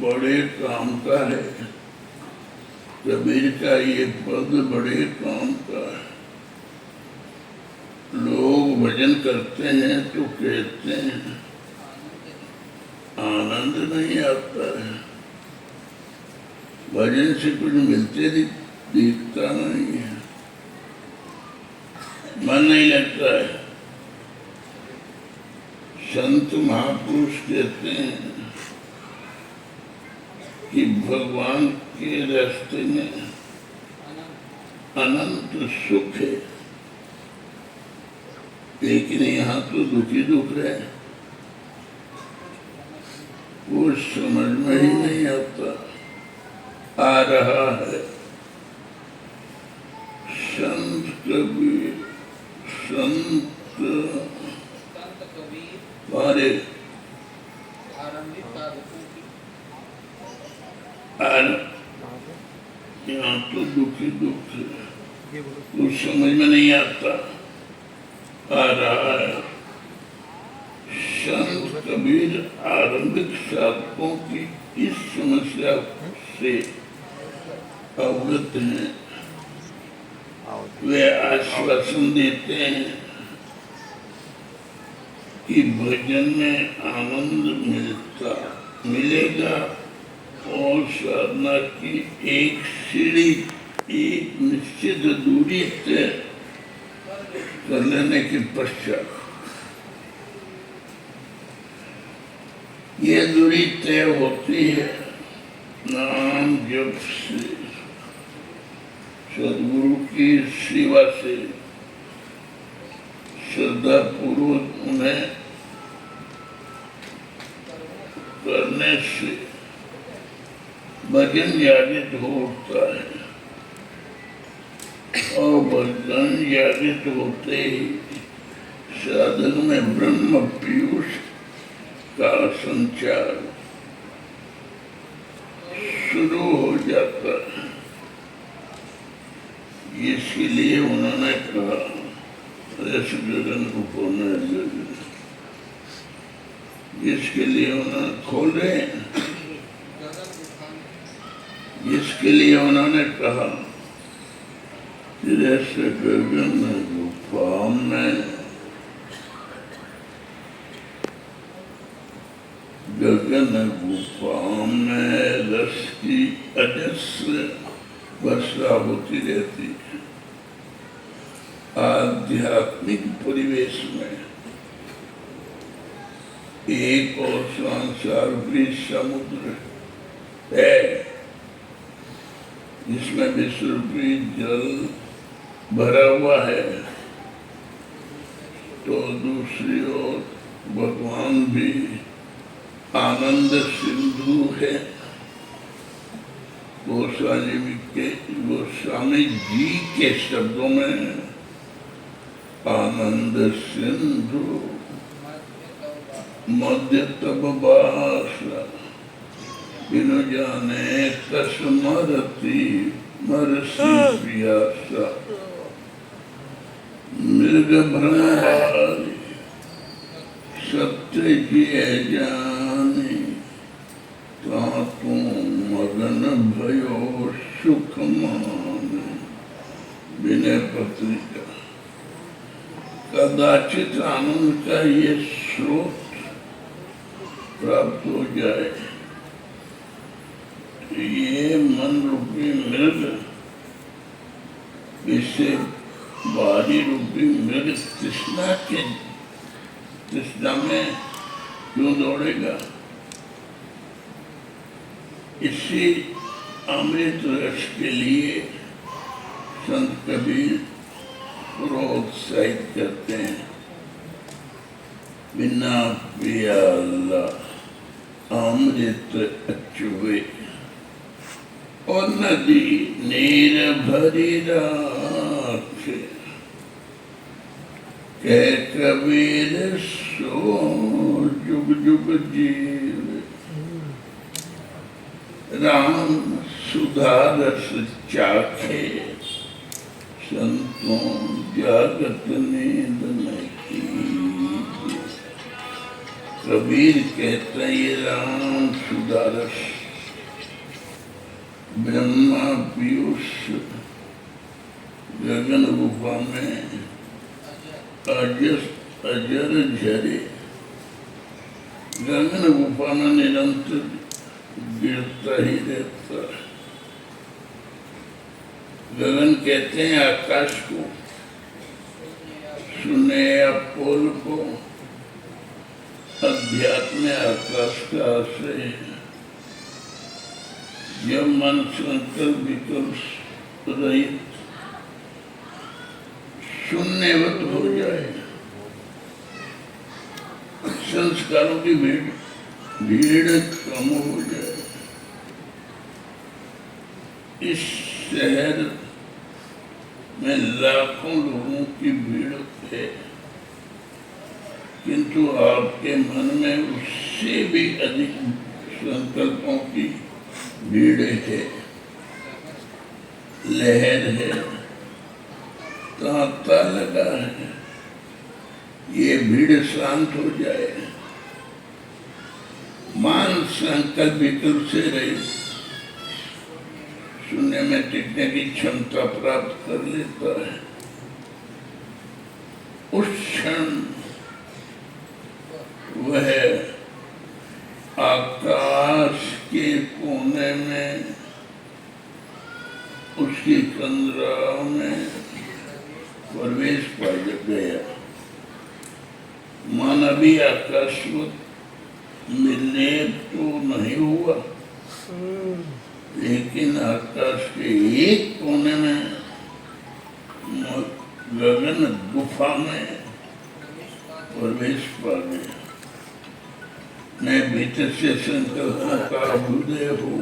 बड़े काम का है। कबीर का ये पद बड़े काम का है। लोग भजन करते हैं तो कहते हैं आनंद नहीं आता है, भजन से कुछ मिलते दिखता नहीं है, मन नहीं लगता है। संत महापुरुष कहते हैं कि भगवान के रास्ते में अनंत सुख है, लेकिन यहाँ तो दुखी दुख है, वो समझ में ही नहीं आता। आ रहा है संत कबीर, संत हमारे यहाँ तो दुखी दुख है, कुछ समझ में नहीं आता। आ रहा है संत कबीर आरंभिक साधकों की इस समस्या से अवगत हैं। वे आश्वासन देते हैं कि भजन में आनंद मिलेगा और साधना की एक सीढ़ी, एक निश्चित दूरी तय कर लेने के पश्चात ये दूरी तय होती है नाम जप से, सदगुरु की सेवा से, श्रद्धा पूर्वक उन्हें करने से भजन जागृत होता है और भजन जागृत होते ही साधक में ब्रह्म पीयूष का संचार शुरू हो जाता है। इसलिए उन्होंने कहा गगन को जिसके लिए उन्होंने खोले, जिसके लिए उन्होंने कहा जैसे गगन गुफा में, गगन गुफा में रस की अजस्र वर्षा होती रहती है। आध्यात्मिक परिवेश में एक और संसार भी समुद्र है जिसमें विश्वरूपी जल भरा हुआ है, तो दूसरी ओर भगवान भी आनंद सिंधु है। गोस्वामी जी के शब्दों में आनंद सिंधु मध्य तब बासा बिनु जाने कस मरती मरसी प्यासा मृग भ्रमवारी सत्य की जाने तू मगन भयो सुख मान। विनय पत्रिका। कदाचित आनंद का ये स्रोत प्राप्त हो जाए, ये मन रूपी मृग इसे बारी रूपी मृग तृष्णा में क्यों दौड़ेगा? इसी अमृत रस के लिए संत कबीर प्रोत्साहित करते हैं। बिना पियाला अमृत अचुवे और नदी नीर भरी राखे, कह कबीर सो जुग जुग जीव। राम सुधा रस चाखे, संतों जागत नींद नहीं। कबीर कहते हैं ये राम सुधा रस ब्रह्मा पीयूष गगन गुफा में अजर झरे, गगन गुफा में निरंतर गिरता ही रहता है। गगन कहते हैं आकाश को, सुने या पोल को। अध्यात्म आकाश का आश्रय है। जब मन संकल्प विकल्प रहित शून्यवत हो जाए, संस्कारों की भीड़ कम हो जाए। इस शहर में लाखों लोगों की भीड़ है, किंतु आपके मन में उससे भी अधिक संकल्पों की भीड़ है, लहर है, तांता लगा है। ये भीड़ शांत हो जाए, मान संकल्प विकल्प से रहित शून्य में टिकने की क्षमता प्राप्त कर लेता है। उस क्षण वह आकाश के कोने में उसकी कंदरा में प्रवेश पा गया। मानवी आकाशवत मिलने तो नहीं हुआ, लेकिन आकाश के एक कोने में गगन गुफा में प्रवेश पा गया। मैं भीतर से संकल्पों का अभ्युदय हूँ।